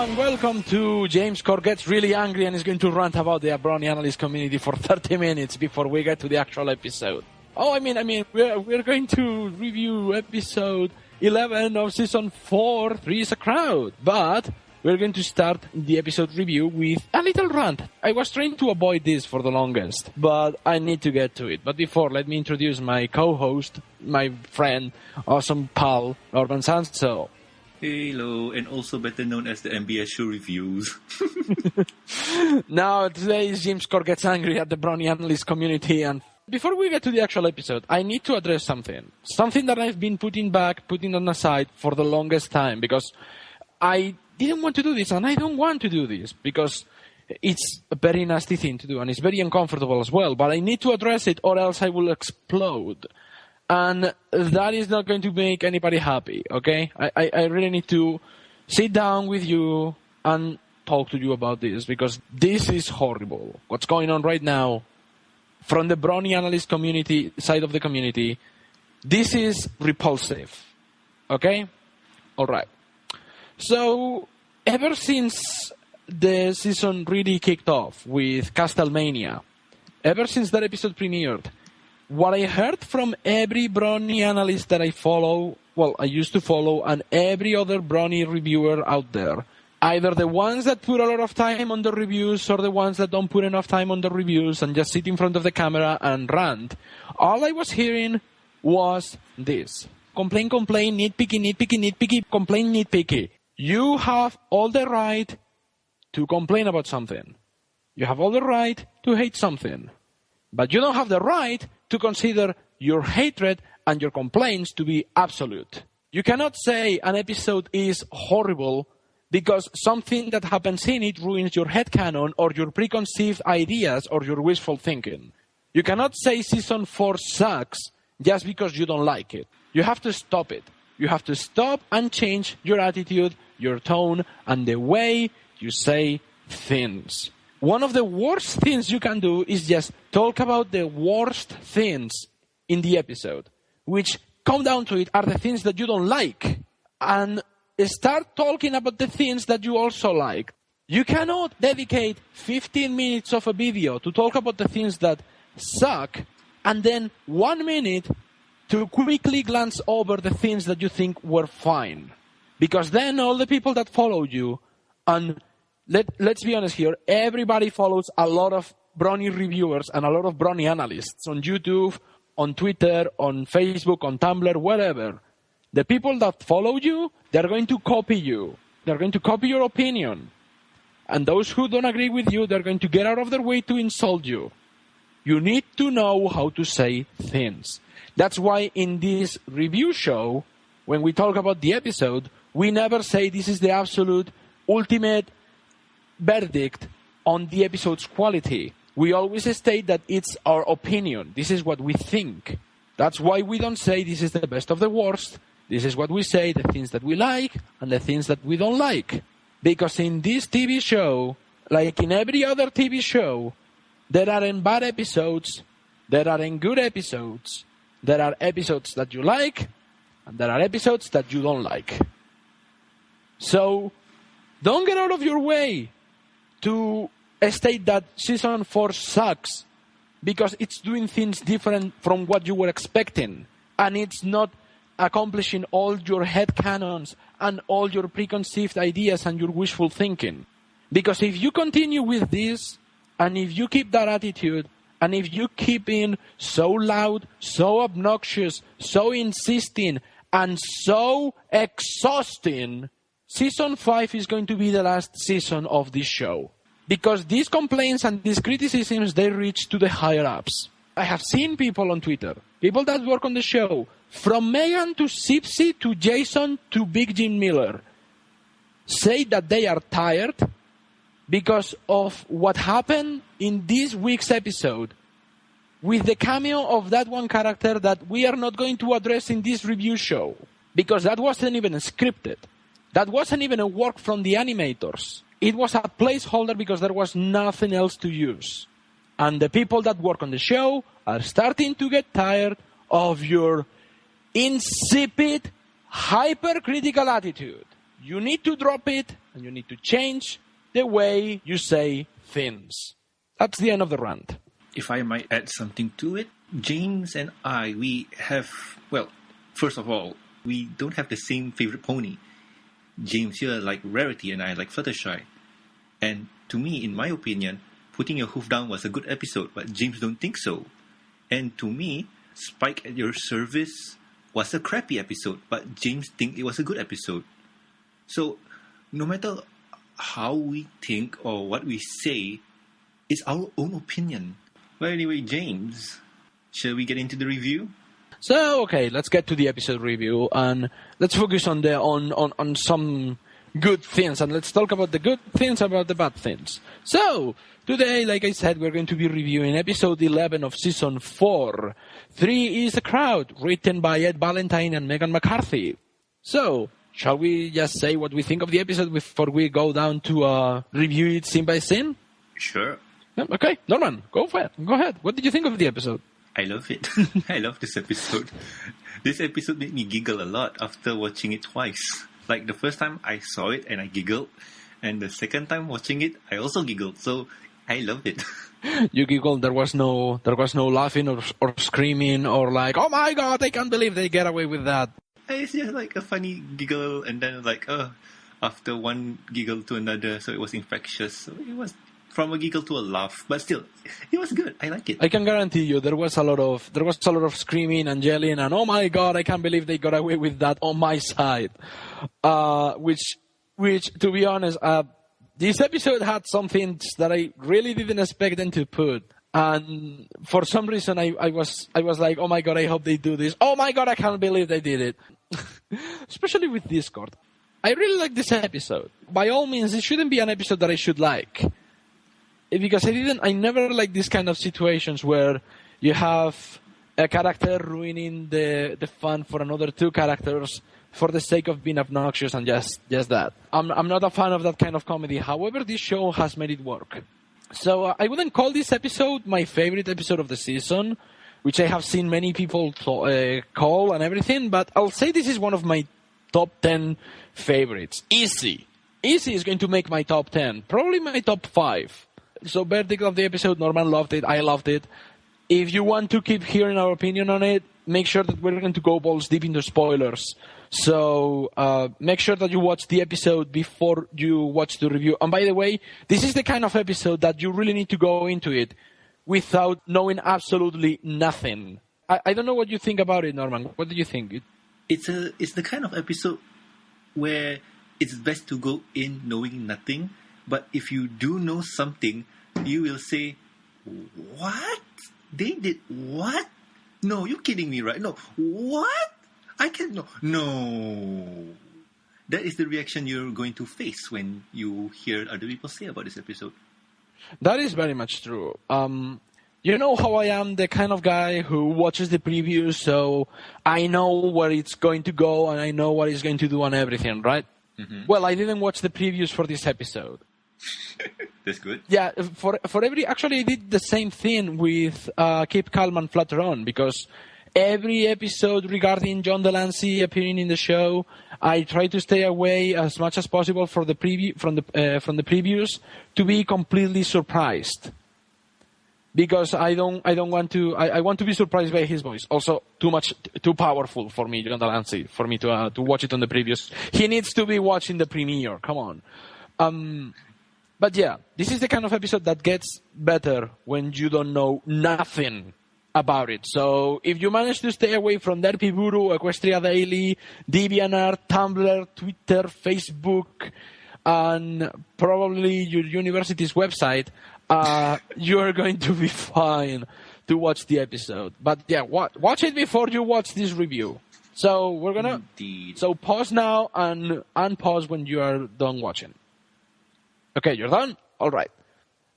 and welcome to James Corck Gets Really Angry and is going to rant about the Brownie analyst community for 30 minutes before we get to the actual episode. We're going to review episode 11 of season 4, 3 is a Crowd, but we're going to start the episode review with a little rant. I was trying to avoid this for the longest, but I need to get to it. But before, let me introduce my co-host, my friend, awesome pal, Urban Sanzo. Hello, and also better known as the MBS show reviews. Now, today is James Corck Gets Angry at the Brownie analyst community, and before we get to the actual episode, I need to address something. Something that I've been putting on the side for the longest time, because I didn't want to do this, and I don't want to do this, because it's a very nasty thing to do, and it's very uncomfortable as well, but I need to address it, or else I will explode. And that is not going to make anybody happy, okay? I really need to sit down with you and talk to you about this, because this is horrible. What's going on right now from the Brownie analyst community, side of the community, this is repulsive, okay? All right. So, ever since the season really kicked off with Castlevania, ever since that episode premiered, what I heard from every Brownie analyst that I used to follow, and every other Brownie reviewer out there, either the ones that put a lot of time on the reviews or the ones that don't put enough time on the reviews and just sit in front of the camera and rant, all I was hearing was this. Complain, nitpicky, complain, nitpicky. You have all the right to complain about something. You have all the right to hate something. But you don't have the right to consider your hatred and your complaints to be absolute. You cannot say an episode is horrible because something that happens in it ruins your headcanon or your preconceived ideas or your wishful thinking. You cannot say season 4 sucks just because you don't like it. You have to stop it. You have to stop and change your attitude, your tone, and the way you say things. One of the worst things you can do is just talk about the worst things in the episode, which come down to it are the things that you don't like, and start talking about the things that you also like. You cannot dedicate 15 minutes of a video to talk about the things that suck, and then 1 minute to quickly glance over the things that you think were fine. Because then all the people that follow you, and let's be honest here, everybody follows a lot of Brownie reviewers and a lot of Brownie analysts on YouTube, on Twitter, on Facebook, on Tumblr, wherever. The people that follow you, they're going to copy you. They're going to copy your opinion. And those who don't agree with you, they're going to get out of their way to insult you. You need to know how to say things. That's why in this review show, when we talk about the episode, we never say this is the absolute ultimate verdict on the episode's quality. We always state that it's our opinion. This is what we think. That's why we don't say this is the best of the worst. This is what we say, the things that we like and the things that we don't like. Because in this TV show, like in every other TV show, there aren't bad episodes, there aren't good episodes, there are episodes that you like, and there are episodes that you don't like. So, don't get out of your way to state that season 4 sucks because it's doing things different from what you were expecting, and it's not accomplishing all your headcanons and all your preconceived ideas and your wishful thinking. Because if you continue with this, and if you keep that attitude, and if you keep being so loud, so obnoxious, so insisting, and so exhausting, season 5 is going to be the last season of this show. Because these complaints and these criticisms, they reach to the higher-ups. I have seen people on Twitter, people that work on the show, from Meghan to Sipsy to Jason to Big Jim Miller, say that they are tired because of what happened in this week's episode with the cameo of that one character that we are not going to address in this review show. Because that wasn't even scripted. That wasn't even a work from the animators. It was a placeholder because there was nothing else to use. And the people that work on the show are starting to get tired of your insipid, hypercritical attitude. you need to drop it and you need to change the way you say things. That's the end of the rant. If I might add something to it, James and I, we have, well, first of all, we don't have the same favorite pony. James here like Rarity and I like Fluttershy. And to me, in my opinion, Putting Your Hoof Down was a good episode, but James don't think so. And to me, Spike at Your Service was a crappy episode, but James think it was a good episode. So, no matter how we think or what we say, it's our own opinion. Well, anyway, James, shall we get into the review? So, okay, let's get to the episode review and let's focus on some good things, and let's talk about the good things, about the bad things. So, today, like I said, we're going to be reviewing episode 11 of season 4. 3 is the Crowd, written by Ed Valentine and Meghan McCarthy. So, shall we just say what we think of the episode before we go down to review it scene by scene? Sure. Okay, Norman, go for it. Go ahead. What did you think of the episode? I love it. I love this episode. This episode made me giggle a lot after watching it twice. Like the first time I saw it and I giggled, and the second time watching it, I also giggled. So I love it. You giggled. There was no laughing or screaming or like, oh my god, I can't believe they get away with that. It's just like a funny giggle, and then like after one giggle to another, so it was infectious. So it was from a giggle to a laugh, but still, it was good. I like it. I can guarantee you there was a lot of screaming and yelling and oh my god, I can't believe they got away with that on my side. Which to be honest, this episode had some things that I really didn't expect them to put. And for some reason, I was like, oh my god, I hope they do this. Oh my god, I can't believe they did it. Especially with Discord. I really like this episode. By all means, it shouldn't be an episode that I should like. Because I never like these kind of situations where you have a character ruining the fun for another two characters for the sake of being obnoxious and just that. I'm not a fan of that kind of comedy. However, this show has made it work. So I wouldn't call this episode my favorite episode of the season, which I have seen many people call and everything, but I'll say this is one of my top 10 favorites. Easy is going to make my top 10. Probably my top 5. So verdict of the episode, Norman loved it, I loved it. If you want to keep hearing our opinion on it, make sure that we're going to go balls deep into spoilers. So make sure that you watch the episode before you watch the review. And by the way, this is the kind of episode that you really need to go into it without knowing absolutely nothing. I don't know what you think about it, Norman. What do you think? It's the kind of episode where it's best to go in knowing nothing. But if you do know something, you will say, what? They did what? No, you're kidding me, right? No. What? I can't know. No. That is the reaction you're going to face when you hear other people say about this episode. That is very much true. You know how I am, the kind of guy who watches the previews, so I know where it's going to go and I know what it's going to do and everything, right? Mm-hmm. Well, I didn't watch the previews for this episode. That's good. Yeah, actually I did the same thing with Keep Calm and Flutter On, because every episode regarding John Delancey appearing in the show, I try to stay away as much as possible from the previews to be completely surprised. Because I want to be surprised by his voice. Also, too powerful for me, John Delancey, for me to watch it on the previews. He needs to be watching the premiere. Come on. But yeah, this is the kind of episode that gets better when you don't know nothing about it. So if you manage to stay away from Derpy Guru, Equestria Daily, DeviantArt, Tumblr, Twitter, Facebook, and probably your university's website, you're going to be fine to watch the episode. But yeah, watch it before you watch this review. So we're gonna pause now and unpause when you are done watching. Okay, you're done? All right.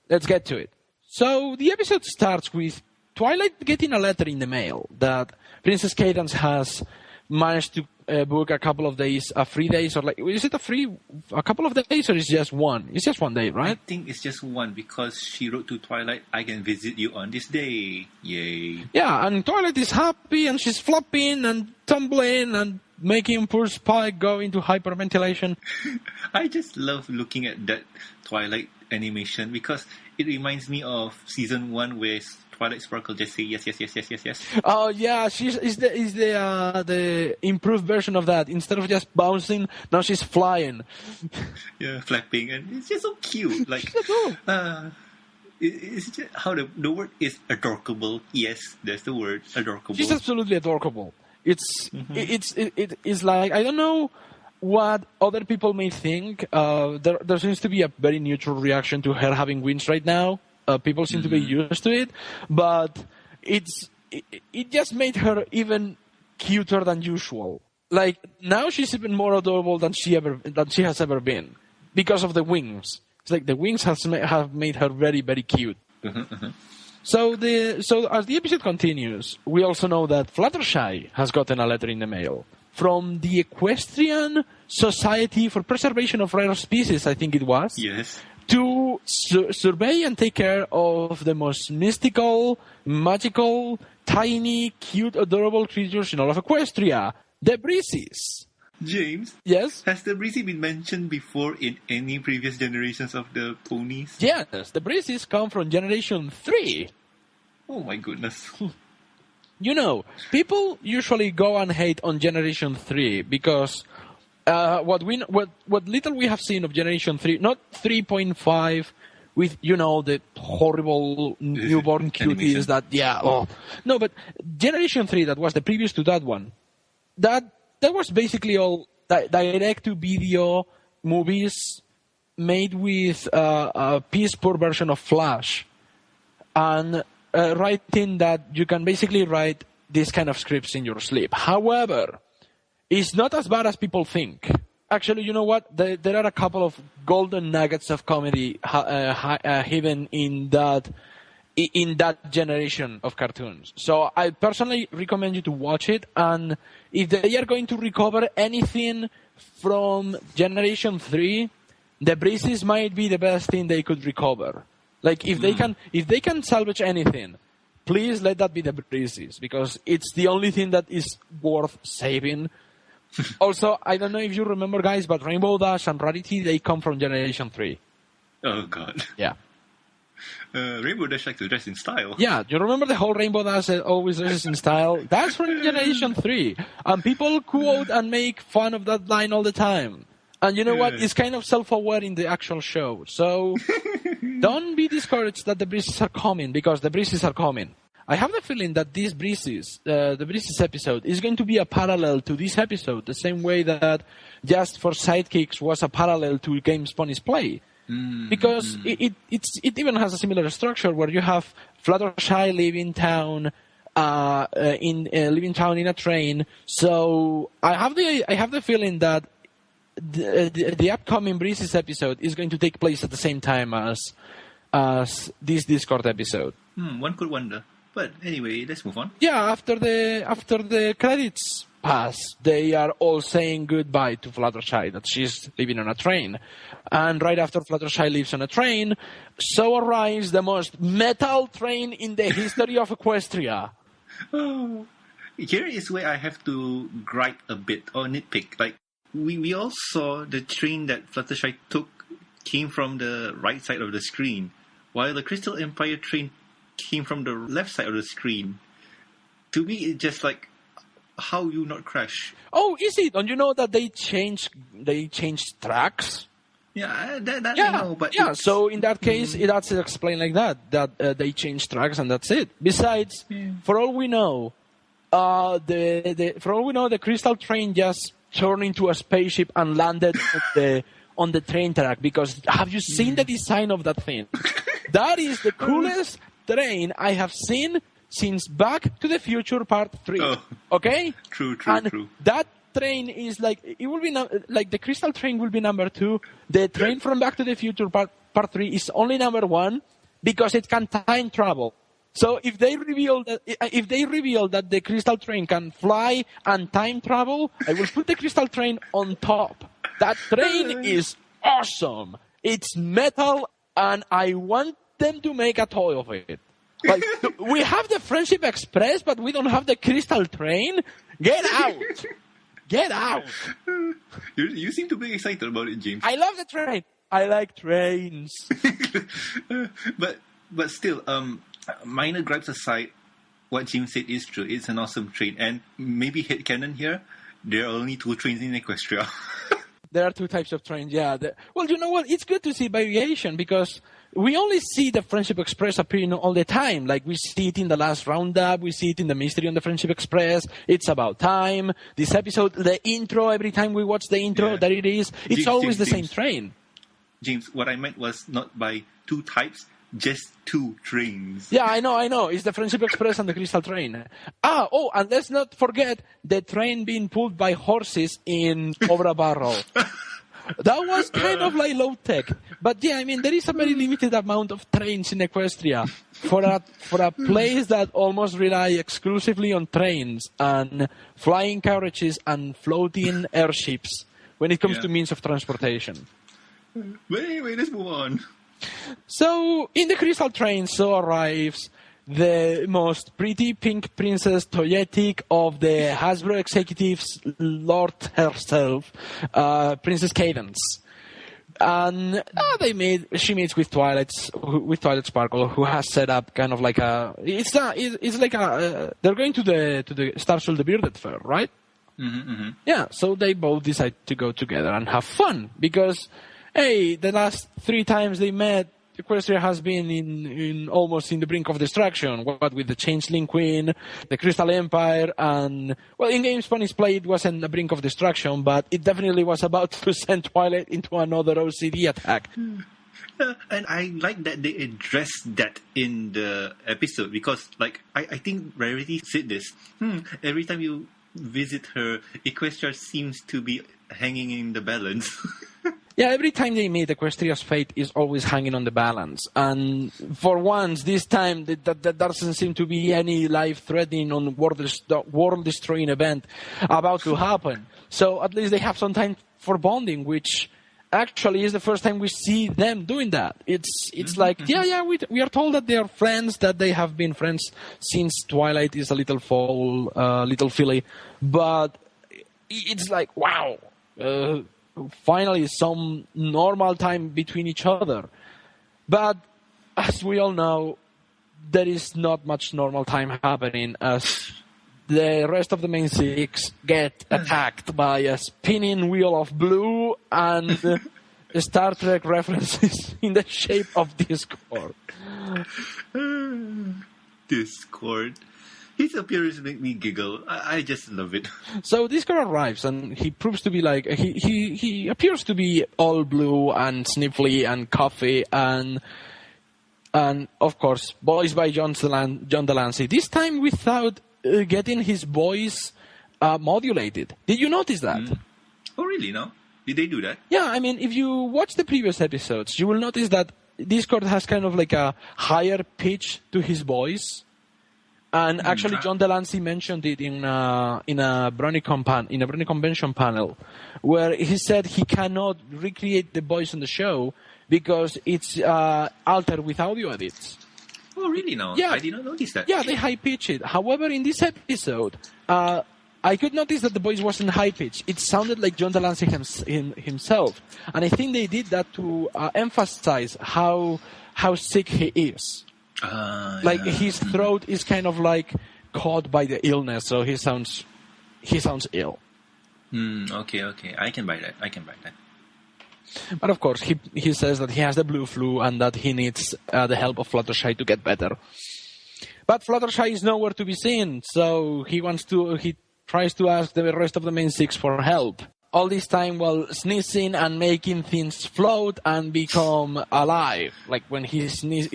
Let's get to it. So the episode starts with Twilight getting a letter in the mail that Princess Cadance has managed to book a couple of days, 3 days, or like, is it a couple of days, or is it just one? It's just one day, right? I think it's just one, because she wrote to Twilight, I can visit you on this day. Yay. Yeah, and Twilight is happy, and she's flopping and tumbling and making poor Spike go into hyperventilation. I just love looking at that Twilight animation because it reminds me of season 1 where Twilight Sparkle just say yes, yes, yes, yes, yes, yes. Oh yeah, she's the improved version of that. Instead of just bouncing, now she's flying. Yeah, flapping, and it's just so cute. Like, it's just how the word is adorable. Yes, that's the word, adorable. She's absolutely adorable. It is like, I don't know what other people may think. There seems to be a very neutral reaction to her having wings right now. People seem to be used to it, but it just made her even cuter than usual. Like, now she's even more adorable than she has ever been because of the wings. It's like the wings have made her very, very cute. So as the episode continues, we also know that Fluttershy has gotten a letter in the mail from the Equestrian Society for Preservation of Rare Species, I think it was. Yes. To survey and take care of the most mystical, magical, tiny, cute, adorable creatures in all of Equestria, the Breezes. James? Yes? Has the Breezy been mentioned before in any previous generations of the ponies? Yes, the Breezes come from Generation 3. Oh my goodness. You know, people usually go and hate on Generation 3 because what little we have seen of Generation 3, not 3.5, with, you know, the horrible newborn cuties no, but Generation 3, that was the previous to that one, that was basically all direct-to-video movies made with a piss-poor version of Flash, and writing that you can basically write these kind of scripts in your sleep. However, it's not as bad as people think. Actually, you know what? There are a couple of golden nuggets of comedy hidden in that generation of cartoons. So I personally recommend you to watch it. And if they are going to recover anything from Generation 3, the Breezes might be the best thing they could recover. Like, if they can salvage anything, please let that be the Breezes, because it's the only thing that is worth saving. Also, I don't know if you remember, guys, but Rainbow Dash and Rarity, they come from Generation 3. Oh, God. Yeah. Rainbow Dash likes to dress in style. Yeah, you remember the whole Rainbow Dash that always dresses in style? That's from Generation 3. And people quote and make fun of that line all the time. And you know what? It's kind of self-aware in the actual show. So don't be discouraged that the Breezes are coming, because the Breezes are coming. I have the feeling that these Breezes, the Breezes episode, is going to be a parallel to this episode, the same way that Just for Sidekicks was a parallel to Games Ponies Play. Because it even has a similar structure where you have Fluttershy leaving town in a train. So I have the feeling that the upcoming Breezes episode is going to take place at the same time as this Discord episode. One could wonder. But anyway, let's move on. Yeah, after the credits pass, they are all saying goodbye to Fluttershy, that she's leaving on a train. And right after Fluttershy leaves on a train, so arrives the most metal train in the history of Equestria. Oh, here is where I have to gripe a bit, or nitpick. Like, we all saw the train that Fluttershy took came from the right side of the screen, while the Crystal Empire train came from the left side of the screen. To me, it's just like, how you not crash? Oh, is it? Don't you know that they changed tracks? Yeah, that I know, but yeah. So in that case, that's explained like that they changed tracks and that's it. Besides, for all we know, the Crystal train just turned into a spaceship and landed on the train track. Because have you seen the design of that thing? That is the coolest train I have seen since Back to the Future Part 3. Oh. Okay? True. That train is like, it will be like the Crystal train will be number 2. The train from Back to the Future Part 3 is only number 1 because it can time travel. So if they reveal that the Crystal train can fly and time travel, I will put the Crystal train on top. That train is awesome. It's metal, and I want them to make a toy of it. Like, we have the Friendship Express, but we don't have the Crystal train. Get out! Get out! You seem to be excited about it, James. I love the train. I like trains. but still, minor gripes aside, what James said is true. It's an awesome train, and maybe headcanon here. There are only 2 trains in Equestria. There are 2 types of trains, yeah. Well, you know what? It's good to see variation because we only see the Friendship Express appearing all the time. Like, we see it in the last roundup. We see it in the Mystery on the Friendship Express. It's About Time. This episode, the intro, every time we watch the intro, there it is. It's always the same train. James, what I meant was not by 2 types, just 2 trains. Yeah, I know. It's the Friendship Express and the Crystal Train. And let's not forget the train being pulled by horses over a barrel. That was kind of like low tech. But yeah, I mean, there is a very limited amount of trains in Equestria for a place that almost rely exclusively on trains and flying carriages and floating airships when it comes to means of transportation. But anyway, let's move on. So, in the Crystal Train, arrives the most pretty pink princess toyetic of the Hasbro executives, Lord herself, Princess Cadence. And she meets with Twilight Sparkle, who has set up kind of like they're going to the Starshell the Bearded Fair, right? Mm-hmm, mm-hmm. Yeah, so they both decide to go together and have fun because, hey, the last 3 times they met, Equestria has been in almost in the brink of destruction. What with the Changeling Queen, the Crystal Empire, and in games Pony's Play it wasn't the brink of destruction, but it definitely was about to send Twilight into another OCD attack. And I like that they addressed that in the episode because, I think Rarity said this. Every time you visit her, Equestria seems to be hanging in the balance. Yeah, every time they meet, Equestria's fate is always hanging on the balance. And for once, this time, there doesn't seem to be any life-threatening or world-destroying event about to happen. So at least they have some time for bonding, which actually is the first time we see them doing that. It's like, we are told that they are friends, that they have been friends since Twilight is a little filly. But it's like, wow. Finally some normal time between each other. But as we all know, there is not much normal time happening as the rest of the main 6 get attacked by a spinning wheel of blue and Star Trek references in the shape of Discord. Discord. His appearance make me giggle. I just love it. So Discord arrives and he proves to be he appears to be all blue and sniffly and coffee and of course voiced by John Delancey. This time without getting his voice modulated. Did you notice that? Oh really? No? Did they do that? Yeah, I mean if you watch the previous episodes, you will notice that Discord has kind of like a higher pitch to his voice. And actually, John Delancey mentioned it in a Brony Convention panel, where he said he cannot recreate the voice on the show because it's altered with audio edits. Oh, really? No, yeah. I did not notice that. Yeah, they high pitch it. However, in this episode, I could notice that the voice wasn't high pitched. It sounded like John Delancey himself, and I think they did that to emphasize how sick he is. His throat is kind of like caught by the illness, so he sounds ill. Okay. I can buy that. But of course, he says that he has the blue flu and that he needs the help of Fluttershy to get better. But Fluttershy is nowhere to be seen, so he tries to ask the rest of the main 6 for help. All this time while sneezing and making things float and become alive. Like when he sneezes,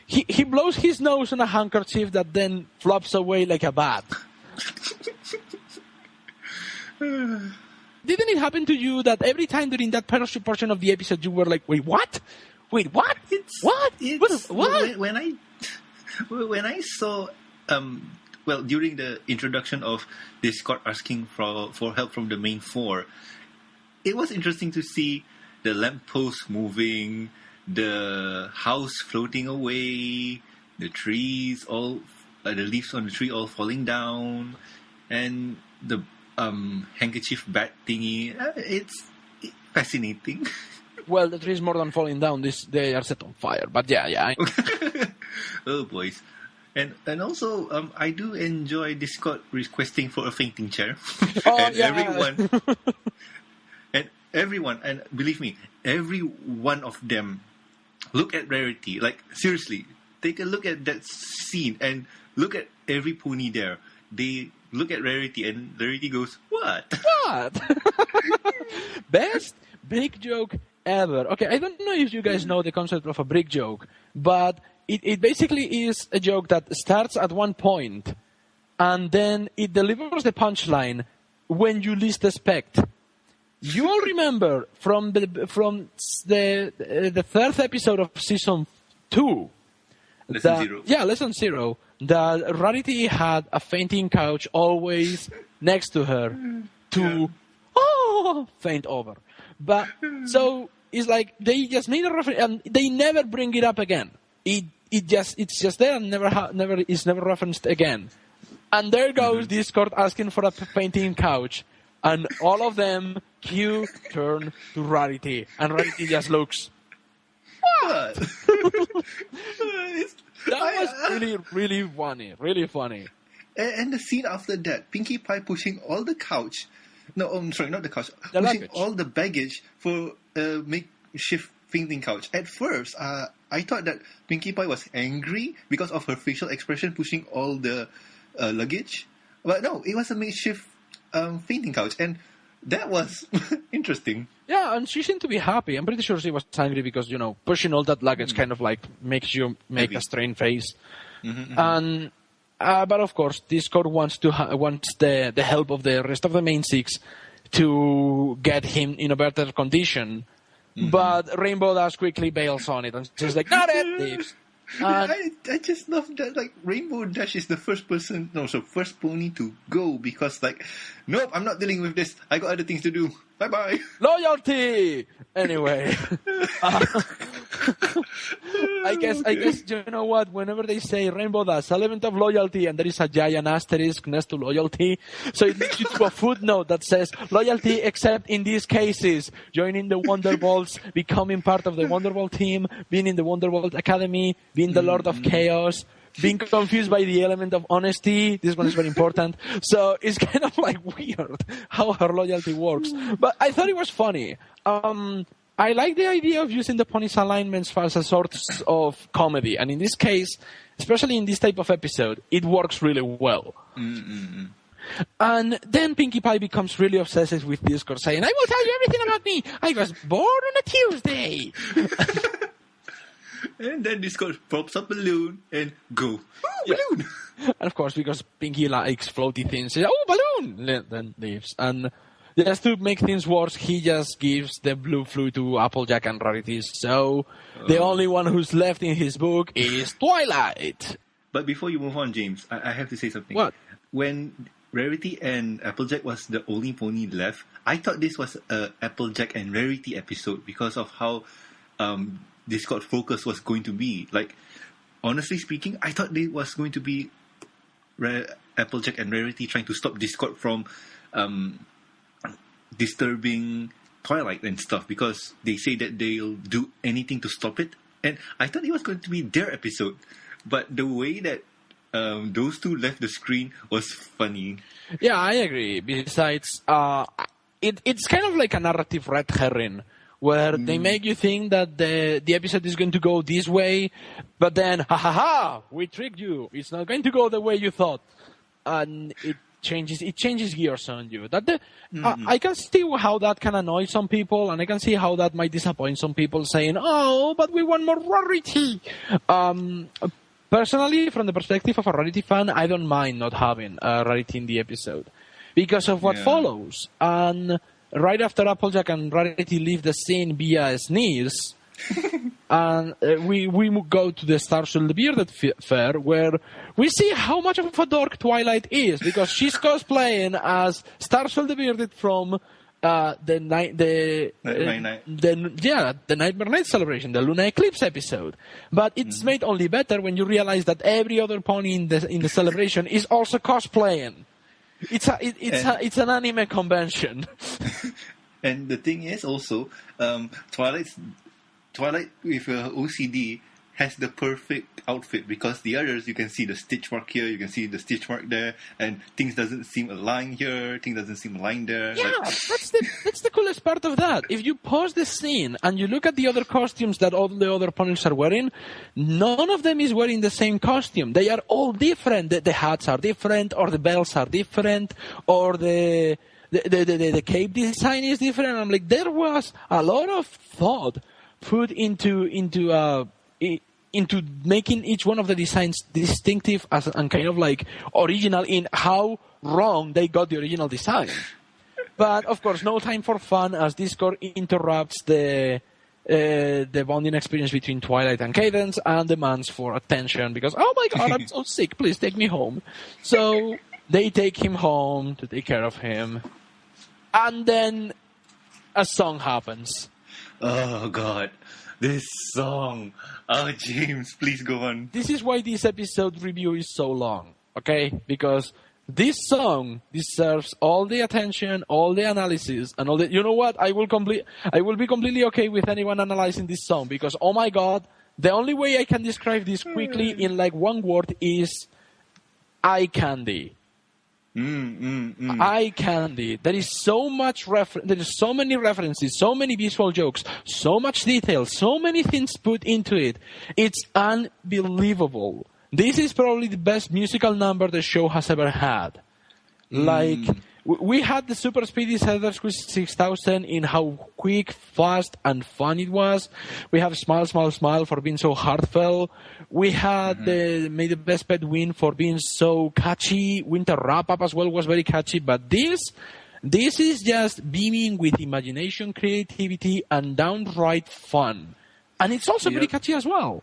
he blows his nose on a handkerchief that then flops away like a bat. Didn't it happen to you that every time during that portion of the episode you were like, wait, what? Wait, what? What? When I saw, during the introduction of Discord asking for help from the main 4, it was interesting to see the lamppost moving, the house floating away, the trees the leaves on the tree all falling down, and the handkerchief bat thingy. It's fascinating. Well, the trees more than falling down. They are set on fire. But yeah. Oh boys. And also, I do enjoy Discord requesting for a fainting chair. Oh, and yeah. everyone, and believe me, every one of them look at Rarity. Like, seriously, take a look at that scene and look at every pony there. They look at Rarity and Rarity goes, "What?" What? Best brick joke ever. Okay, I don't know if you guys know the concept of a brick joke, but it basically is a joke that starts at one point and then it delivers the punchline when you least expect. You all remember from the third episode of season 2. Lesson 0. Yeah, lesson 0. That Rarity had a fainting couch always next to her to faint over. But so it's like they just made a reference and they never bring it up again. It's just there and never referenced again. And there goes Discord asking for a fainting couch, and all of them turn to Rarity, and Rarity just looks. What? That was really funny, really funny. And the scene after that, Pinkie Pie pushing all the couch. No, I'm sorry, not the couch. The pushing luggage. All the baggage for makeshift fainting couch. At first, I thought that Pinkie Pie was angry because of her facial expression pushing all the luggage. But no, it was a makeshift fainting couch. And that was interesting. Yeah, and she seemed to be happy. I'm pretty sure she was angry because, pushing all that luggage kind of like makes you make Heavy. a strained face. And but of course, Discord wants the help of the rest of the main 6 to get him in a better condition. But Rainbow Dash quickly bails on it and she's like, "Not it, thieves." I just love that, like, Rainbow Dash is the first pony to go because, like, nope, I'm not dealing with this. I got other things to do. Bye-bye. Loyalty! Anyway. I guess, you know what? Whenever they say Rainbow Dash, element of loyalty, and there is a giant asterisk next to loyalty, so it leads you to a footnote that says, loyalty except in these cases, joining the Wonderbolts, becoming part of the Wonderbolt team, being in the Wonderbolt Academy, being the Lord of Chaos, being confused by the element of honesty. This one is very important. So it's kind of like weird how her loyalty works. But I thought it was funny. I like the idea of using the pony's alignments as a sort of comedy. And in this case, especially in this type of episode, it works really well. And then Pinkie Pie becomes really obsessed with Discord, saying, "I will tell you everything about me. I was born on a Tuesday." And then Discord pops up a balloon and go, "Ooh, balloon!" And of course, because Pinkie likes floaty things, says, "Oh, balloon!" Then leaves. And just to make things worse, he just gives the blue fluid to Applejack and Rarity. So the only one who's left in his book is Twilight. But before you move on, James, I have to say something. What? When Rarity and Applejack was the only pony left, I thought this was a Applejack and Rarity episode because of how Discord focus was going to be. Like, honestly speaking, I thought it was going to be Applejack and Rarity trying to stop Discord from disturbing Twilight and stuff, because they say that they'll do anything to stop it. And I thought it was going to be their episode. But the way that those two left the screen was funny. Yeah, I agree. Besides, it's kind of like a narrative red herring, where they make you think that the episode is going to go this way, but then, we tricked you. It's not going to go the way you thought. And it changes gears on you. I can see how that can annoy some people, and I can see how that might disappoint some people, saying, "Oh, but we want more Rarity." Personally, from the perspective of a Rarity fan, I don't mind not having Rarity in the episode because of what follows. And right after Applejack and Rarity leave the scene via sneeze, and we go to the Starshell the Bearded Fair, where we see how much of a dork Twilight is, because she's cosplaying as Starshell the Bearded from the Nightmare Night celebration, the Lunar Eclipse episode. But it's made only better when you realize that every other pony in the celebration is also cosplaying. It's an anime convention. And the thing is also, Twilight with OCD has the perfect outfit, because the others, you can see the stitch mark here, you can see the stitch mark there, and things doesn't seem aligned here, things doesn't seem aligned there. Yeah, that's the coolest part of that. If you pause the scene and you look at the other costumes that all the other panels are wearing, none of them is wearing the same costume. They are all different. The hats are different, or the belts are different, or the cape design is different. I'm like, there was a lot of thought put into making each one of the designs distinctive and kind of like original in how wrong they got the original design. But of course, no time for fun, as Discord interrupts the bonding experience between Twilight and Cadence and demands for attention because, oh my god, I'm so sick, please take me home. So they take him home to take care of him. And then a song happens. Oh god. This song. Oh, James, please go on. This is why this episode review is so long, okay? Because this song deserves all the attention, all the analysis, and all the... You know what? I will be completely okay with anyone analyzing this song because, oh my god, the only way I can describe this quickly in like one word is eye candy. Eye candy. There is so much there is so many references, so many visual jokes, so much detail, so many things put into it. It's unbelievable. This is probably the best musical number the show has ever had. Like, we had the Super Speedy Cedar 6000 in how quick, fast, and fun it was. We have Smile, Smile, Smile for being so heartfelt. We had the May the Best Pet Win for being so catchy. Winter Wrap-Up as well was very catchy. But this is just beaming with imagination, creativity, and downright fun. And it's also very catchy as well.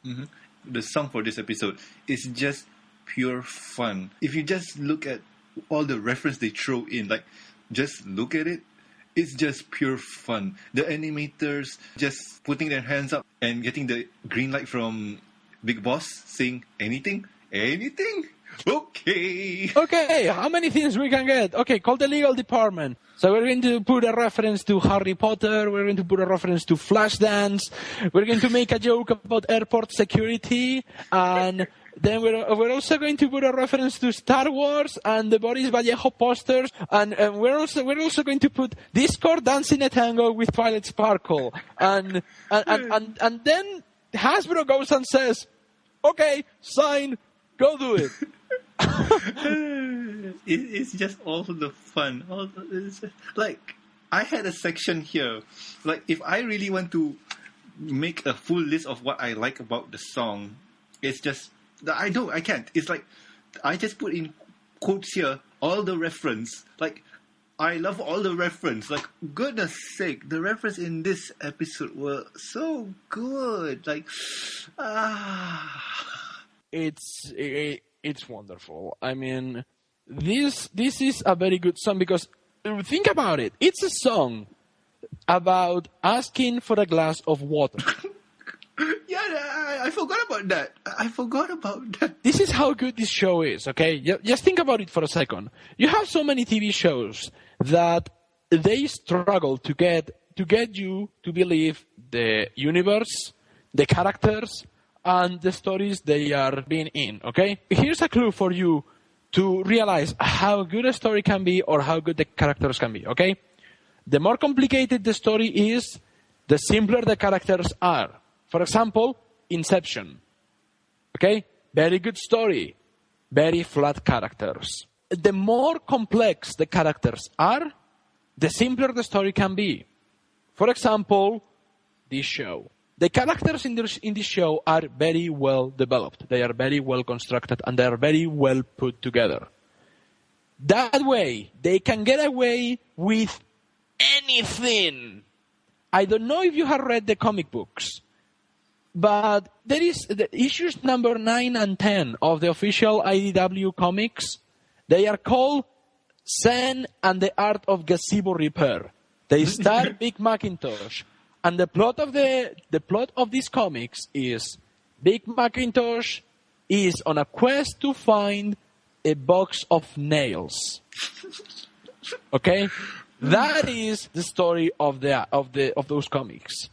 Mm-hmm. The song for this episode is just pure fun. If you just look at all the reference they throw in, like, just look at it, it's just pure fun. The animators just putting their hands up and getting the green light from Big Boss saying, anything? Okay, how many things we can get? Okay, call the legal department. So we're going to put a reference to Harry Potter, we're going to put a reference to Flashdance, we're going to make a joke about airport security, and then we're also going to put a reference to Star Wars and the Boris Vallejo posters, and we're also going to put Discord dancing a tango with Twilight Sparkle, and then Hasbro goes and says, "Okay, sign, go do it." It's just all the fun. Like, I had a section here. Like, if I really want to make a full list of what I like about the song, it's just I can't. It's like I just put in quotes here all the reference. Like, I love all the reference. Like, goodness sake, the reference in this episode were so good. Like, It's wonderful. I mean, this is a very good song because think about it. It's a song about asking for a glass of water. Yeah, I forgot about that. This is how good this show is, okay? Just think about it for a second. You have so many TV shows that they struggle to get you to believe the universe, the characters, and the stories they are being in, okay? Here's a clue for you to realize how good a story can be or how good the characters can be, okay? The more complicated the story is, the simpler the characters are. For example, Inception, okay? Very good story, very flat characters. The more complex the characters are, the simpler the story can be. For example, this show. The characters in this show are very well developed. They are very well constructed and they are very well put together. That way, they can get away with anything. I don't know if you have read the comic books, but there is the issues number 9 and 10 of the official IDW comics. They are called Zen and the Art of Gazebo Repair. They star Big Macintosh. And the plot of these comics is Big Macintosh is on a quest to find a box of nails. Okay? That is the story of those comics.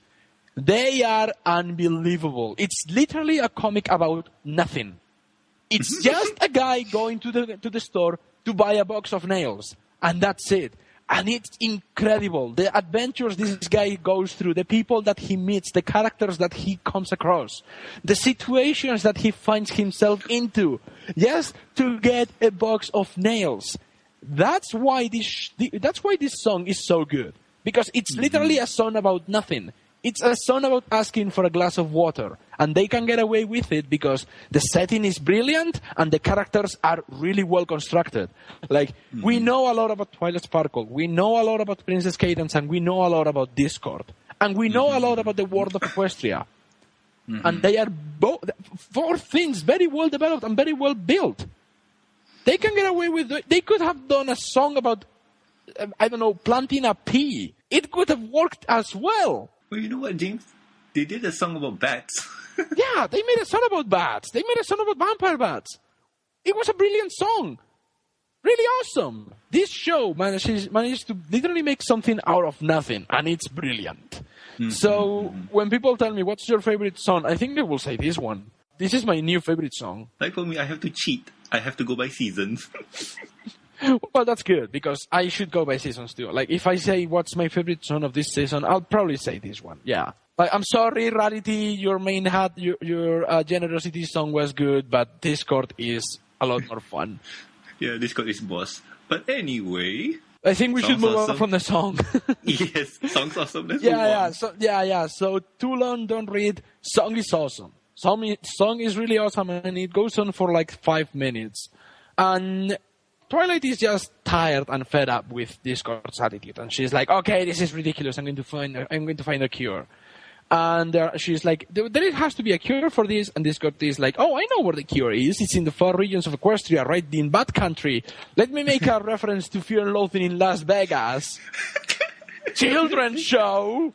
They are unbelievable. It's literally a comic about nothing. It's just a guy going to the store to buy a box of nails, and that's it. And it's incredible. The adventures this guy goes through, the people that he meets, the characters that he comes across, the situations that he finds himself into, just to get a box of nails. That's why this song is so good, because it's literally a song about nothing. It's a song about asking for a glass of water, and they can get away with it because the setting is brilliant and the characters are really well constructed. Like, we know a lot about Twilight Sparkle, we know a lot about Princess Cadence, and we know a lot about Discord, and we know a lot about the world of Equestria. And they are both 4 things very well developed and very well built. They can get away with it. They could have done a song about, I don't know, planting a pea. It could have worked as well. Well, you know what, James? They did a song about bats. Yeah, they made a song about bats. They made a song about vampire bats. It was a brilliant song. Really awesome. This show managed to literally make something out of nothing, and it's brilliant. So when people tell me, what's your favorite song? I think they will say this one. This is my new favorite song. Like for me, I have to cheat. I have to go by seasons. Well, that's good, because I should go by seasons too. Like, if I say what's my favorite song of this season, I'll probably say this one. Yeah. Like, I'm sorry, Rarity, your Generosity song was good, but Discord is a lot more fun. Yeah, Discord is boss. But anyway, I think we should move on from the song. Yes, song's awesome. Let's move on. So too long, don't read. Song is awesome. Song is really awesome, and it goes on for like 5 minutes. And Twilight is just tired and fed up with Discord's attitude, and she's like, "Okay, this is ridiculous. I'm going to find a cure." And she's like, "There has to be a cure for this." And Discord is like, "Oh, I know where the cure is. It's in the far regions of Equestria, right in Bat Country. Let me make a reference to Fear and Loathing in Las Vegas, children's show."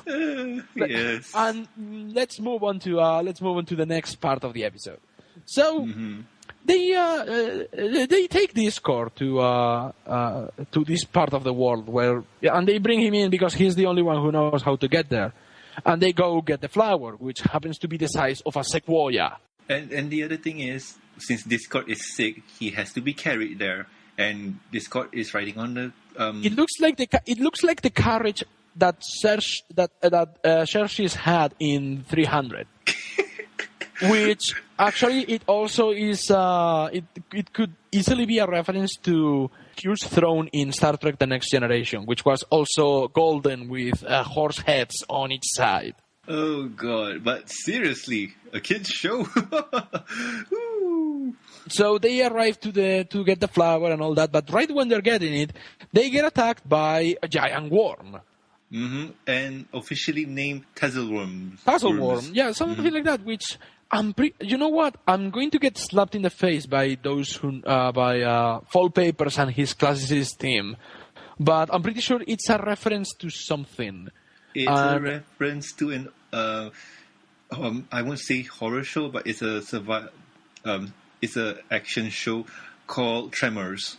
Yes. And let's move on to the next part of the episode. So. They take Discord to this part of the world and they bring him in because he's the only one who knows how to get there, and they go get the flower, which happens to be the size of a sequoia. And the other thing is, since Discord is sick, he has to be carried there, and Discord is riding on the. It looks like the carriage that Xerxes had in 300. Which actually it also is it could easily be a reference to Q's throne in Star Trek The Next Generation, which was also golden with horse heads on each side. Oh god, but seriously, a kid's show. So they arrive to get the flower and all that, but right when they're getting it, they get attacked by a giant worm. And officially named Tasselworm. Yeah, something like that, which you know what? I'm going to get slapped in the face by those who, by Fall Papers and his classicist team, but I'm pretty sure it's a reference to something. It's a reference to an, I won't say horror show, but it's a action show called Tremors.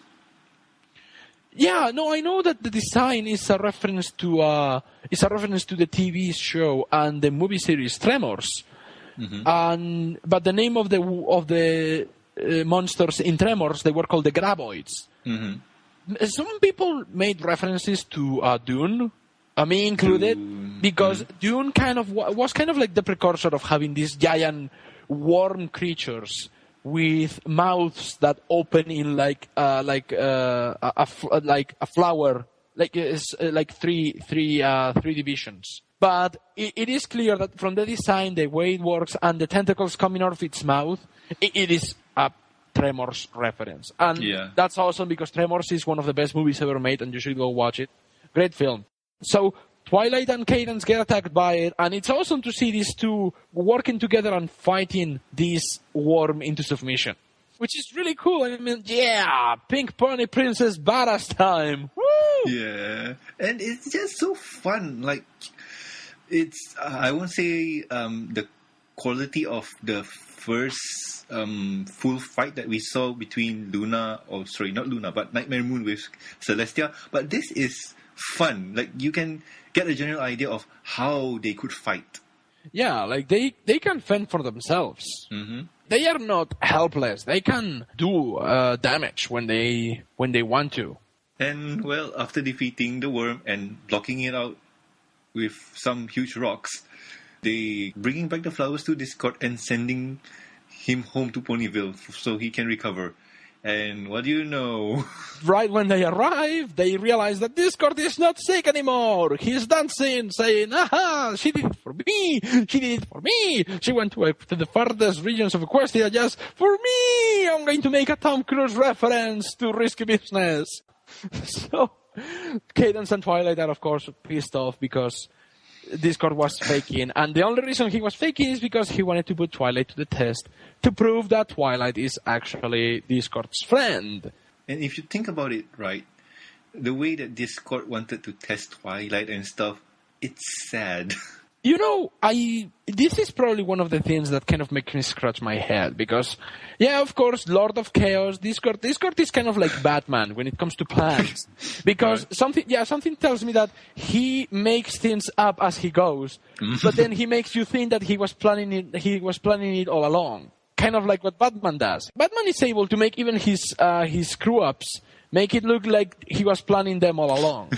Yeah, no, I know that the design is a reference to the TV show and the movie series Tremors. But the name of the monsters in Tremors, they were called the Graboids. Some people made references to Dune, me included, because Dune was kind of like the precursor of having these giant worm creatures with mouths that open in like a flower, like three divisions. But it is clear that from the design, the way it works, and the tentacles coming out of its mouth, it is a Tremors reference. And that's awesome, because Tremors is one of the best movies ever made, and you should go watch it. Great film. So Twilight and Cadence get attacked by it, and it's awesome to see these two working together and fighting this worm into submission, which is really cool. I mean, Pink Pony Princess badass time. Woo! Yeah, and it's just so fun. Like, it's I won't say the quality of the first full fight that we saw between Luna, or sorry, not Luna, but Nightmare Moon with Celestia. But this is fun. Like, you can get a general idea of how they could fight. Yeah, like they can fend for themselves. Mm-hmm. They are not helpless. They can do damage when they want to. And, well, after defeating the worm and blocking it out with some huge rocks, they bringing back the flowers to Discord and sending him home to Ponyville so he can recover. And what do you know? Right when they arrive, they realize that Discord is not sick anymore. He's dancing, saying, "Aha! She did it for me! She did it for me! She went to the farthest regions of Equestria just for me! I'm going to make a Tom Cruise reference to Risky Business." So, Cadence and Twilight are, of course, pissed off because Discord was faking, and the only reason he was faking is because he wanted to put Twilight to the test to prove that Twilight is actually Discord's friend. And if you think about it, right, the way that Discord wanted to test Twilight and stuff, it's sad. You know, this is probably one of the things that kind of makes me scratch my head, because, yeah, of course, Lord of Chaos, Discord is kind of like Batman when it comes to plans, because something tells me that he makes things up as he goes, but then he makes you think that he was planning it all along, kind of like what Batman does. Batman is able to make even his screw-ups make it look like he was planning them all along.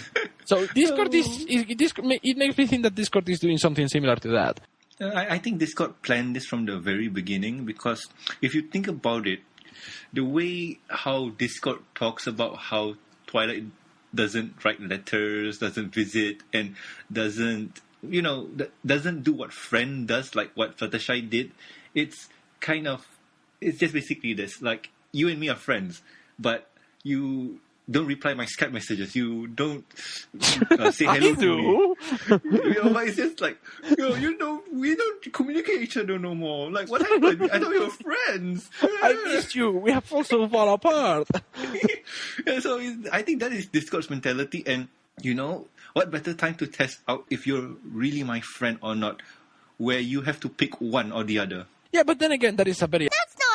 So Discord it makes me think that Discord is doing something similar to that. I think Discord planned this from the very beginning, because if you think about it, the way how Discord talks about how Twilight doesn't write letters, doesn't visit, and doesn't do what Friend does, like what Fluttershy did, it's just basically this, like, you and me are friends, but you don't reply my Skype messages. You don't say hello to me. But it's just like, we don't communicate each other no more. Like, what happened? I thought we were friends. I missed you. We have also fallen apart. So I think that is Discord's mentality. And, what better time to test out if you're really my friend or not, where you have to pick one or the other. Yeah, but then again, that is a very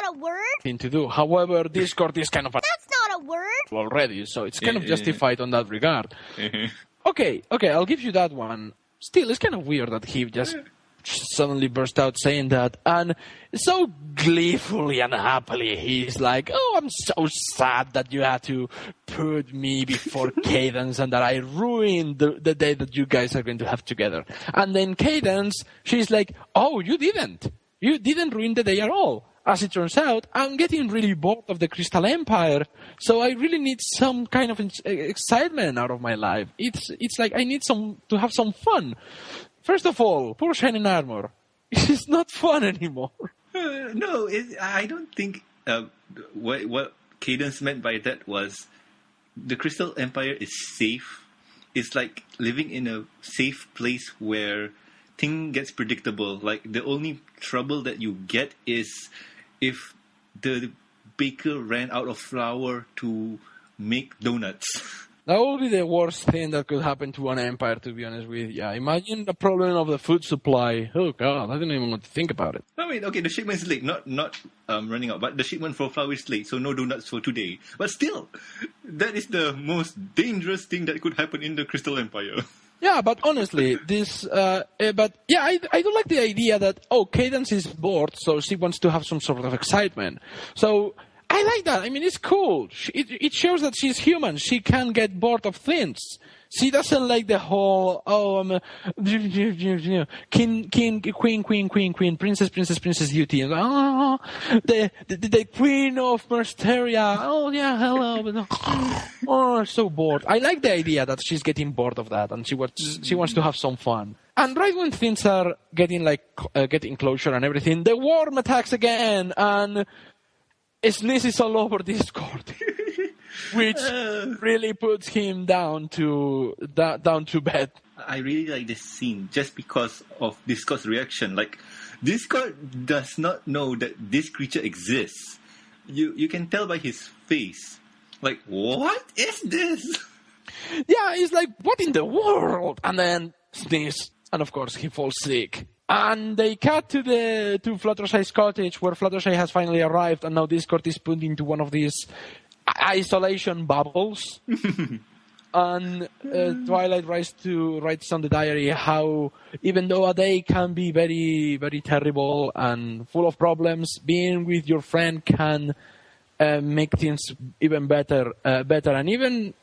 a word thing to do. However, Discord is kind of that's not a word already, so it's kind of justified on that regard. Okay, I'll give you that one. Still, it's kind of weird that he just suddenly burst out saying that, and so gleefully and happily he's like, "Oh, I'm so sad that you had to put me before Cadence and that I ruined the day that you guys are going to have together." And then Cadence, she's like, "Oh, you didn't ruin the day at all. As it turns out, I'm getting really bored of the Crystal Empire, so I really need some kind of excitement out of my life. It's like I need to have some fun." First of all, poor Shining Armor. It's not fun anymore. No, I don't think what Cadence meant by that was the Crystal Empire is safe. It's like living in a safe place where thing gets predictable. Like, the only trouble that you get is if the baker ran out of flour to make donuts. That would be the worst thing that could happen to an empire, to be honest with you. Yeah, imagine the problem of the food supply. Oh, God, I don't even want to think about it. I mean, okay, the shipment is late, not running out, but the shipment for flour is late, so no donuts for today. But still, that is the most dangerous thing that could happen in the Crystal Empire. Yeah, but honestly, I do like the idea that, Cadence is bored, so she wants to have some sort of excitement. So I like that. I mean, it's cool. It shows that she's human. She can get bored of things. She doesn't like the whole, king, queen, princess, duty. And, the queen of Mersteria. Oh, yeah, hello. Oh, so bored. I like the idea that she's getting bored of that, and she wants to have some fun. And right when things are getting closer and everything, the worm attacks again, and sneezes all over Discord. Which really puts him down to bed. I really like this scene just because of Discord's reaction. Like, Discord does not know that this creature exists. You can tell by his face. Like, what is this? Yeah, he's like, what in the world? And then sneeze. And of course, he falls sick. And they cut to Fluttershy's cottage, where Fluttershy has finally arrived, and now Discord is put into one of these isolation bubbles. And Twilight writes on the diary how, even though a day can be very, very terrible and full of problems, being with your friend can make things even better, and even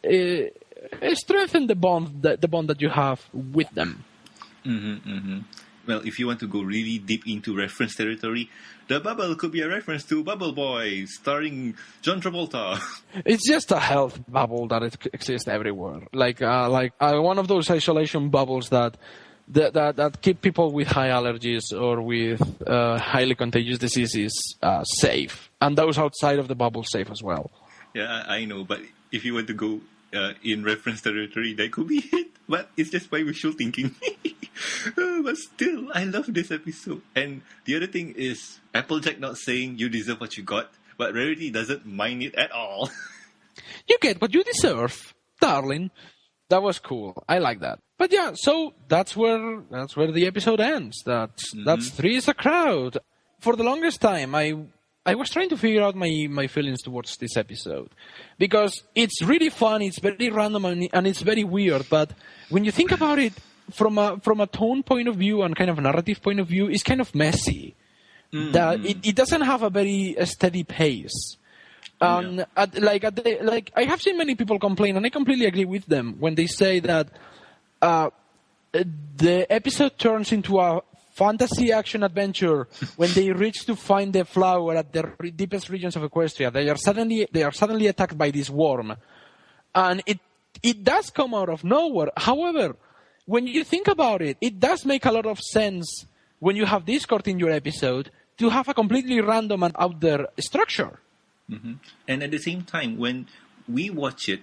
strengthen the bond that you have with them. Mm-hmm, mm-hmm. Well, if you want to go really deep into reference territory, the bubble could be a reference to Bubble Boy, starring John Travolta. It's just a health bubble that exists everywhere, like one of those isolation bubbles that keep people with high allergies or with highly contagious diseases safe, and those outside of the bubble safe as well. Yeah, I know, but if you want to go in reference territory, that could be it. But it's just my wishful thinking. But still, I love this episode. And the other thing is Applejack not saying you deserve what you got, but Rarity doesn't mind it at all. You get what you deserve, darling. That was cool. I like that. But yeah, so that's where the episode ends. That's Three is a Crowd. For the longest time, I was trying to figure out my feelings towards this episode, because it's really fun, it's very random, and it's very weird. But when you think about it from a tone point of view and kind of narrative point of view, it's kind of messy. That it doesn't have a very steady pace. I have seen many people complain, and I completely agree with them when they say that the episode turns into a fantasy action adventure when they reach to find the flower at the deepest regions of Equestria. They are suddenly attacked by this worm, and it does come out of nowhere. However, when you think about it, it does make a lot of sense when you have Discord in your episode to have a completely random and out there structure. Mm-hmm. And at the same time, when we watch it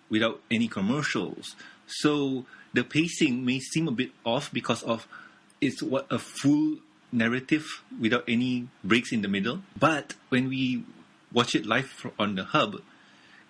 without any commercials. So the pacing may seem a bit off because of it's a full narrative without any breaks in the middle. But when we watch it live on the hub,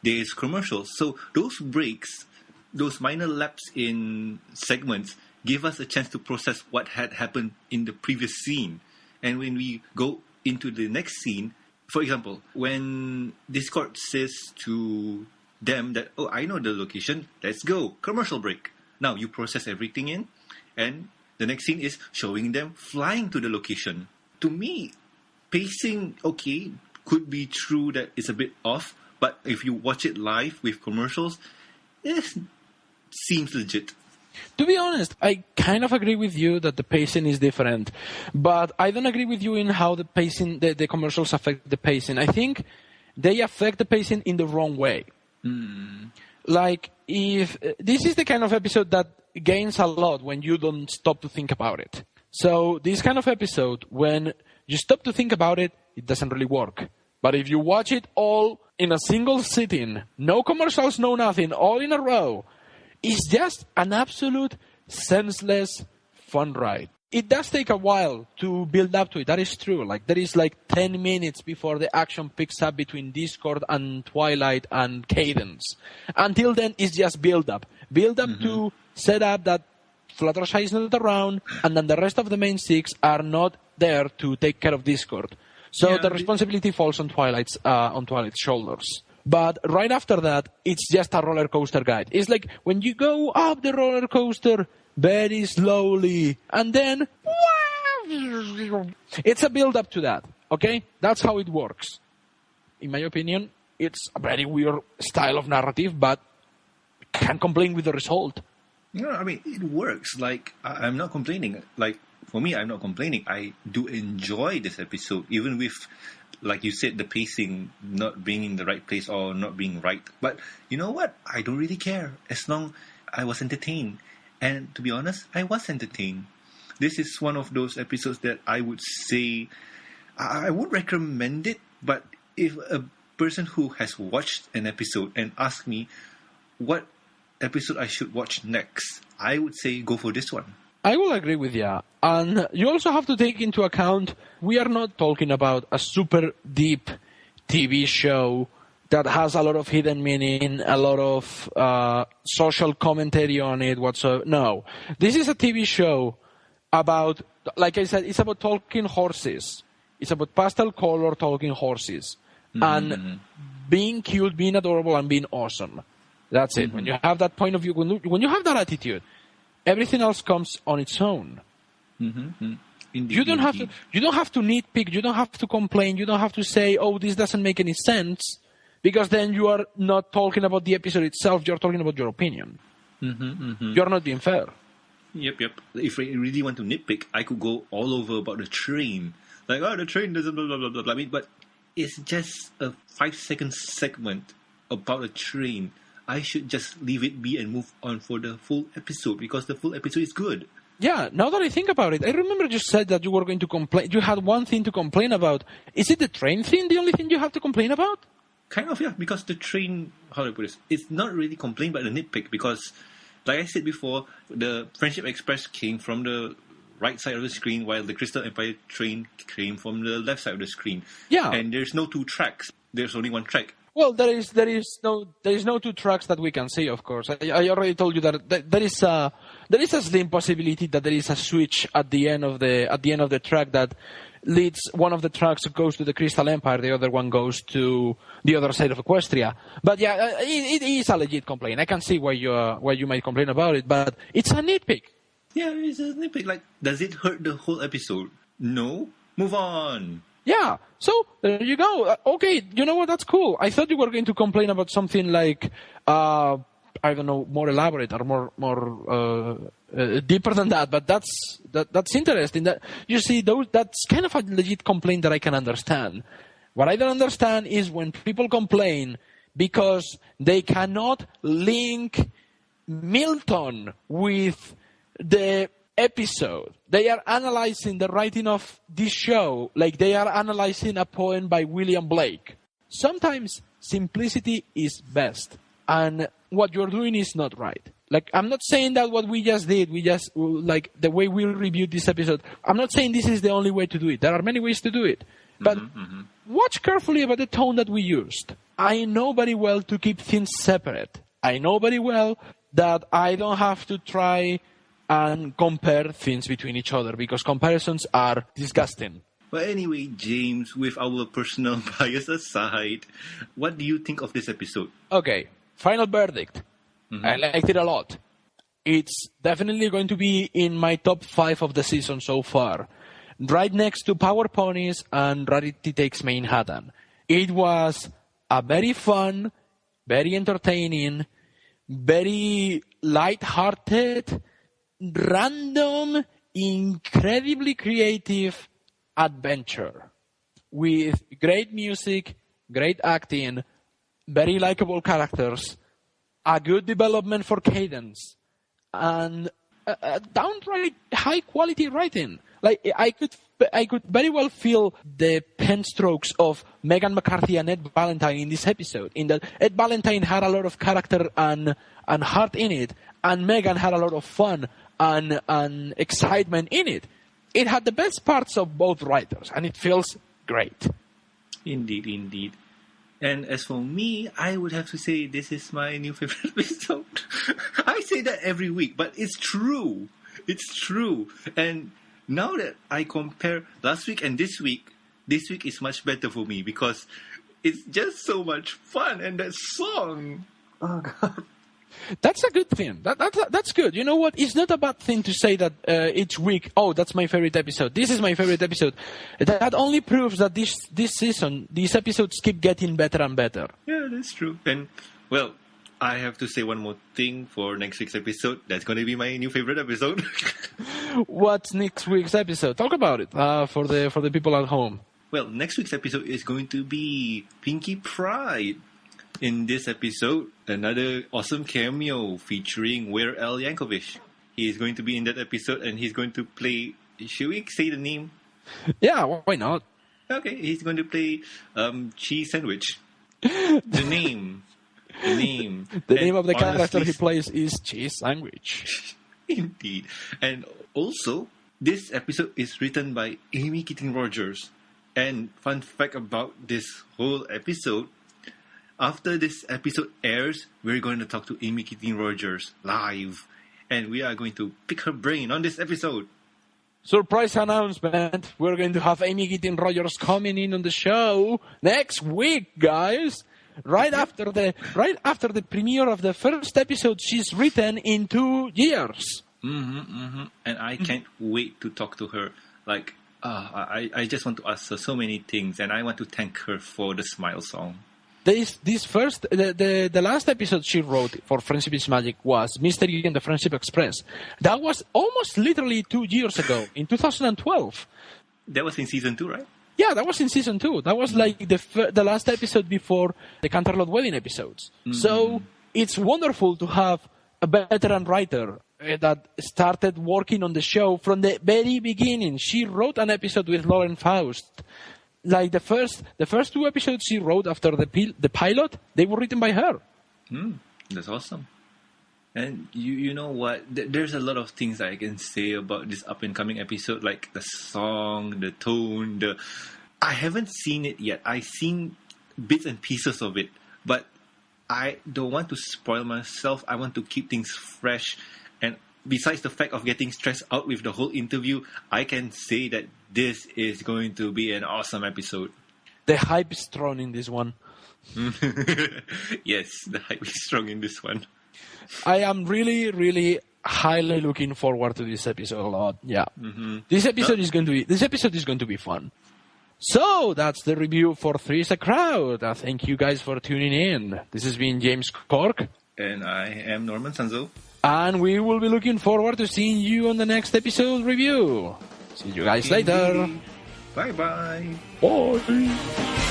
there's commercials. So those breaks, those minor laps in segments, give us a chance to process what had happened in the previous scene. And when we go into the next scene, for example, when Discord says to them that, oh, I know the location, let's go, commercial break. Now you process everything in, and the next scene is showing them flying to the location. To me, pacing, okay, could be true that it's a bit off, but if you watch it live with commercials, it seems legit. To be honest, I kind of agree with you that the pacing is different, but I don't agree with you in how the pacing, the commercials affect the pacing. I think they affect the pacing in the wrong way. Like, if this is the kind of episode that gains a lot when you don't stop to think about it. So this kind of episode, when you stop to think about it, it doesn't really work. But if you watch it all in a single sitting, no commercials, no nothing, all in a row, it's just an absolute senseless fun ride. It does take a while to build up to it. That is true. Like, there is 10 minutes before the action picks up between Discord and Twilight and Cadence. Until then, it's just build up. Build up to set up that Fluttershy is not around, and then the rest of the main six are not there to take care of Discord. So the responsibility falls on Twilight's shoulders. But right after that, it's just a roller coaster guide. It's like when you go up the roller coaster very slowly, and then it's a build up to that. Okay? That's how it works. In my opinion, it's a very weird style of narrative, but I can't complain with the result. No, I mean, it works. Like, I'm not complaining. Like, for me, I'm not complaining. I do enjoy this episode, even with, like you said, the pacing not being in the right place or not being right. But you know what? I don't really care as long I was entertained. And to be honest, I was entertained. This is one of those episodes that I would say I would recommend it. But if a person who has watched an episode and asks me what episode I should watch next, I would say go for this one. I will agree with you. And you also have to take into account, we are not talking about a super deep TV show that has a lot of hidden meaning, a lot of social commentary on it whatsoever. No. This is a TV show about, like I said, it's about talking horses. It's about pastel color talking horses. And being cute, being adorable, and being awesome. That's it. When you have that point of view, when you have that attitude, everything else comes on its own. Indeed, You don't have to nitpick. You don't have to complain. You don't have to say, "Oh, this doesn't make any sense," because then you are not talking about the episode itself. You're talking about your opinion. You're not being fair. Yep. If I really want to nitpick, I could go all over about the train. Like, the train doesn't blah, blah, blah, blah. I mean, but it's just a 5-second segment about a train. I should just leave it be and move on for the full episode because the full episode is good. Yeah, now that I think about it, I remember you said that you were going to complain. You had one thing to complain about. Is it the train thing, the only thing you have to complain about? Kind of, yeah, because the train, how do I put this? It's not really complain, but a nitpick because, like I said before, the Friendship Express came from the right side of the screen while the Crystal Empire train came from the left side of the screen. Yeah. And there's no two tracks. There's only one track. Well, there is no two tracks that we can see. Of course, I already told you that there is a slim possibility that there is a switch at the end of the track that leads. One of the tracks goes to the Crystal Empire, the other one goes to the other side of Equestria. But yeah, it is a legit complaint. I can see why you might complain about it, but it's a nitpick. Yeah, it's a nitpick. Like, does it hurt the whole episode? No. Move on. Yeah, so there you go. Okay, you know what? That's cool. I thought you were going to complain about something like, I don't know, more elaborate or more deeper than that. But that's interesting. That you see, that's kind of a legit complaint that I can understand. What I don't understand is when people complain because they cannot link Milton with the episode. They are analyzing the writing of this show like they are analyzing a poem by William Blake. Sometimes simplicity is best, and what you're doing is not right. Like, I'm not saying that what we just did, like the way we reviewed this episode, I'm not saying this is the only way to do it. There are many ways to do it. But watch carefully about the tone that we used. I know very well to keep things separate. I know very well that I don't have to try and compare things between each other because comparisons are disgusting. But anyway, James, with our personal bias aside, what do you think of this episode? Okay, final verdict. I liked it a lot. It's definitely going to be in my top 5 of the season so far. Right next to Power Ponies and Rarity Takes Manhattan. It was a very fun, very entertaining, very light-hearted, random, incredibly creative adventure with great music, great acting, very likable characters, a good development for cadence, and a downright high quality writing. Like, I could very well feel the pen strokes of Meghan McCarthy and Ed Valentine in this episode. In that Ed Valentine had a lot of character and heart in it, and Meghan had a lot of fun and excitement in it. It had the best parts of both writers, and it feels great. Indeed. And as for me, I would have to say this is my new favorite episode. I say that every week, but it's true. It's true. And now that I compare last week and this week is much better for me because it's just so much fun. And that song, oh God. That's a good thing. That's good. You know what? It's not a bad thing to say that each week, oh, that's my favorite episode. This is my favorite episode. That only proves that this season, these episodes keep getting better and better. Yeah, that's true. And, well, I have to say one more thing for next week's episode. That's going to be my new favorite episode. What's next week's episode? Talk about it for the people at home. Well, next week's episode is going to be Pinky Pride. In this episode, another awesome cameo featuring Weir Al Yankovic. He is going to be in that episode and he's going to play... Should we say the name? Yeah, why not? Okay, he's going to play Cheese Sandwich. The name. The name of the character he plays is Cheese Sandwich. Indeed. And also, this episode is written by Amy Keating Rogers. And fun fact about this whole episode, after this episode airs, we're going to talk to Amy Keating Rogers live. And we are going to pick her brain on this episode. surprise announcement. We're going to have Amy Keating Rogers coming in on the show next week, guys. Right after the premiere of the first episode she's written in 2 years. And I can't wait to talk to her. Like, I just want to ask her so many things, and I want to thank her for the Smile song. The last episode she wrote for Friendship is Magic was Mystery and the Friendship Express. That was almost literally 2 years ago, in 2012. That was in season 2, right? Yeah, that was in season 2. That was like the last episode before the Canterlot Wedding episodes. So it's wonderful to have a veteran writer that started working on the show from the very beginning. She wrote an episode with Lauren Faust. Like the first 2 episodes she wrote after the pilot, they were written by her. That's awesome. And you know what? There's a lot of things I can say about this up and coming episode, like the song, the tone. I haven't seen it yet. I've seen bits and pieces of it, but I don't want to spoil myself. I want to keep things fresh. And besides the fact of getting stressed out with the whole interview, I can say that this is going to be an awesome episode. The hype is strong in this one. Yes, the hype is strong in this one. I am really, really highly looking forward to this episode a lot. Yeah. This episode is going to be fun. So that's the review for Three's a Crowd. Thank you guys for tuning in. This has been James Corck. And I am Norman Sanzo. And we will be looking forward to seeing you on the next episode review. See you guys later. Bye-bye. Bye.